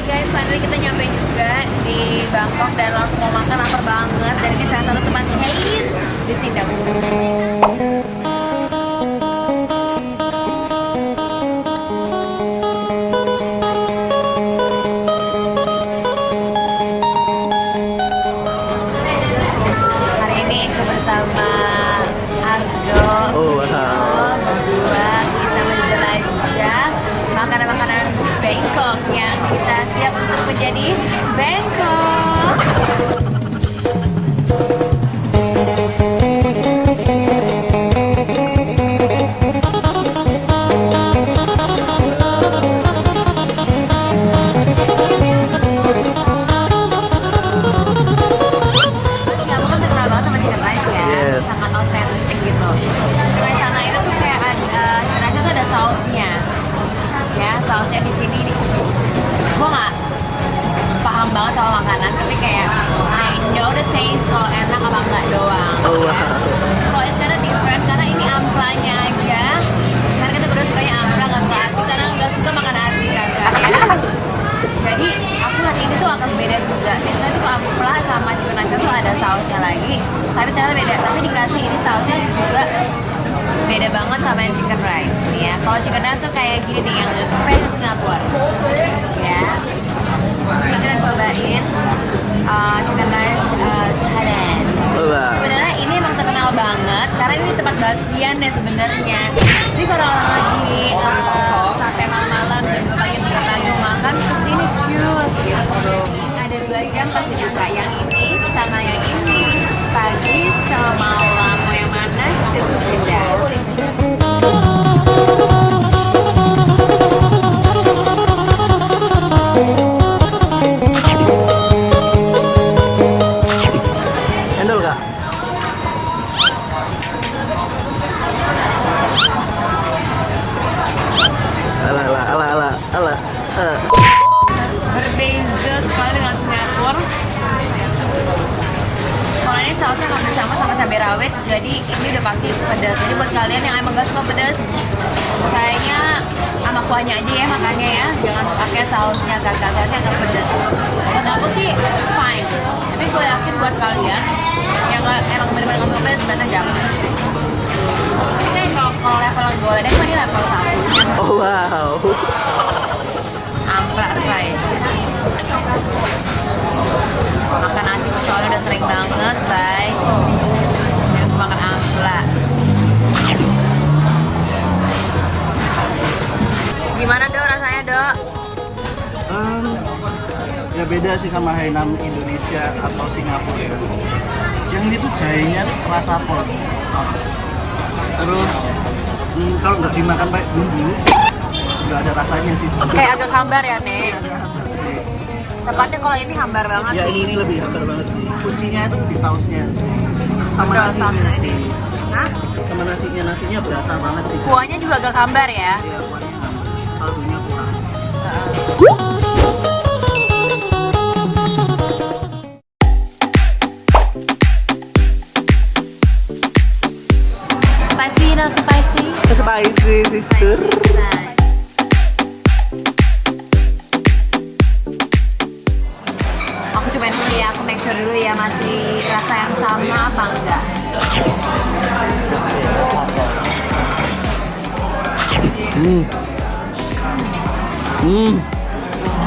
guys, finally kita nyampe juga di Bangkok dan langsung mau makan, lapar banget. Dan ini salah satu tempat hits di Singapura. Hari ini aku bersama Ardo. Oh, wow. Berdua kita menjelajah makanan-makanan Bangkok yang kita siap untuk menjadi Bangkok. Singapura kan terkenal banget sama chicken rice ya, Yes. sangat otentik gitu. Nah, di sana itu tuh kayak ada chicken rice itu ada sausnya, ya sausnya di sini nih. Gue nggak paham banget sama makanan, tapi kayak I know the taste kalau enak apa enggak doang. Oh, wow. Kalau it's kinda different karena ini amplanya aja. Karena kita berdua sukanya ampla, nggak suka ati karena nggak suka makan ati kan ya. Jadi aku lihat ini tuh agak beda juga. Biasanya tuh ampla sama chicken rice tuh ada sausnya lagi, tapi ternyata beda. Tapi dikasih ini sausnya juga beda banget sama yang chicken rice nih ya. Kalau chicken rice tuh kayak gini nih yang fresh di Singapura ya. Yuk kita cobain chicken rice Thailand. Oh, wow. Sebenarnya ini emang terkenal banget karena ini tempat basian deh sebenarnya. Jadi kalau orang lagi sate malam-malam jam 2 pagi 3 pagi mau makan kesini cus gitu. Ada 2 jam pasti buka, yang ini sama yang ini, pagi sama malam, mau yang mana cus sudah. Endol kak? Ala. Berbeza sekali dengan Singapura. Kalau ini sausnya hampir sama cabai rawit, jadi ini udah pasti pedas. Jadi buat kalian yang emang gak suka pedas, kayaknya sama kuahnya aja ya makannya ya, jangan pakai sausnya kakak, sausnya agak pedas. Buat aku sih fine, tapi gue yakin buat kalian yang emang bener-bener gak suka pedas, sebenarnya jangan. Ini kayak kalau level goledek mah ini level 1. Oh, wow. Amprak say. Makan nanti soalnya udah sering banget say. Yang makan amprak. Gimana Dok rasanya Dok? Ya beda sih sama Hainam Indonesia atau Singapura ya. Yang ini tuh jahenya rasa pol. Terus kalau nggak dimakan pakai bumbu, nggak ada rasanya sih. Kayak agak hambar ya Nek. Tepatnya kalau ini hambar banget Ya sih. ini lebih hambar banget sih. Kuncinya itu di sausnya sih. Sama Betul, nasinya sausnya sih. ini. Hah? Sama nasinya berasa banget sih. Kuahnya juga agak hambar ya. Iya, kuahnya hambar. Kaldunya kurang. Spicy, no spicy. Spicy sister. Aku cobain dulu ya, aku make sure dulu ya masih rasa yang sama apa enggak.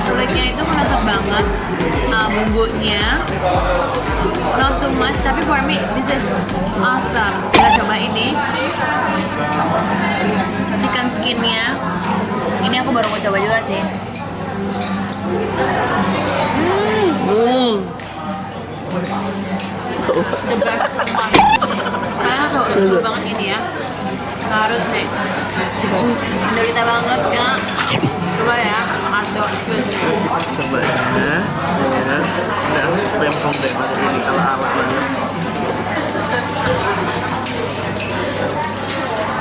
Kulitnya itu menusuk banget, bumbunya not too much, tapi for me this is awesome. Kita coba ini chicken skinnya, ini aku baru mau coba juga sih. The best one. Kalian harus coba banget ini ya, harus nih. Menderita banget ya. Coba ya, Ardo. Coba ya. Udah rempong deh pakai ini ala-ala banget.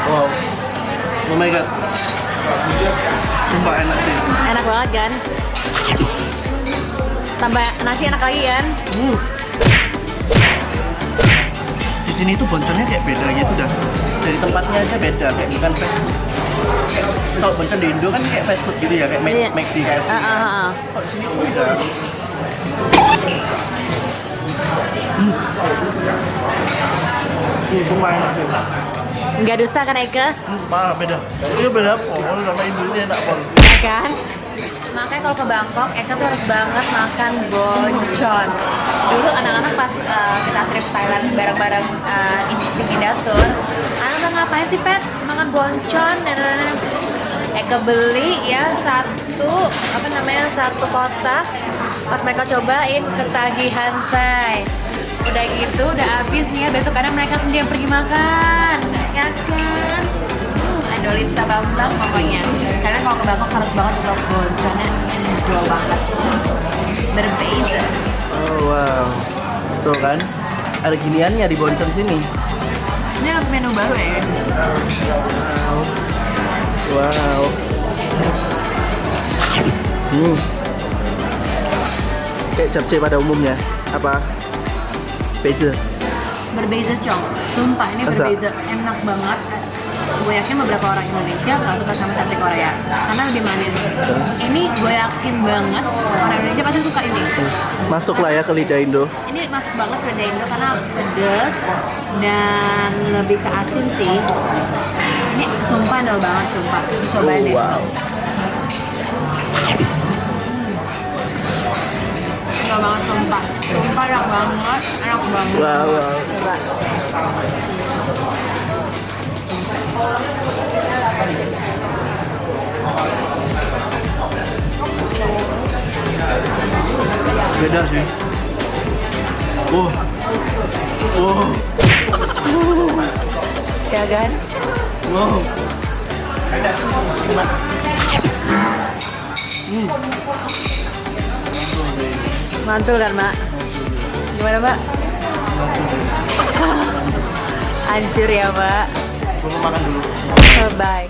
Wow. Oh my god. Sumpah enak sih. Enak banget kan? Tambah nasi enak lagi kan? Di sini tuh bonconnya kayak beda gitu dah. Dari tempatnya aja beda, kayak bukan fast food. Kalau boncon di Indo kan kayak fast food gitu ya, kayak Iya. McD, KFC. Kok di sini tuh beda. Cuma enak sih. Nggak dosa kan Eka? Parah beda. Ini beda pol sama Indonesia enak pol. Ya kan? Makanya kalau ke Bangkok, Eka tuh harus banget makan boncon. Dulu anak-anak pas kita trip Thailand bareng-bareng di Indatur, anak-anak ngapain sih Pet? Makan boncon dan lain-lain. Eka beli ya satu kotak. Pas mereka cobain ketagihan say. Udah gitu, udah habis nih ya. Besok kadang mereka sendiri pergi makan, ya kan? Adolita bambang pokoknya. Karena kalau ke Bangkok harus banget untuk bonconnya enjoy banget. Berbeza. Oh wow. Tuh kan, ada giniannya di boncon sini. Ini ada menu baru ya? Wow. Kayak capcay pada umumnya. Apa? Beza. Berbeza cong. Sumpah ini Masa? berbeza. Enak banget. Gue yakin beberapa orang Indonesia gak suka sama capcay Korea karena lebih manis. Ini gue yakin banget orang Indonesia pasti suka ini. Masuk lah ya ke lidah Indo. Ini masuk banget ke Indo karena pedas dan lebih ke asin sih. Ini sumpah dol banget, sumpah. Cobain deh. Wow. Enak banget, sumpah. Sumpah enak banget, enak banget. Wow, wow. Coba. Beda sih. Oh. Oh. Ya kan? Wow. Mantul kan, Mak? Gimana, Mbak? Hancur ya, Mbak. Gue mau makan dulu. Bye.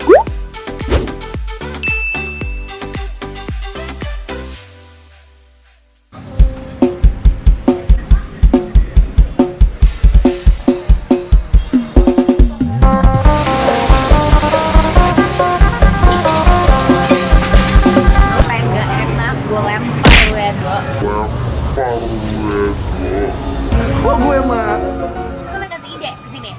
Apa yang nggak enak, gue lempar gue Edo. Oh gue mah. Gue kasih ide ke sini.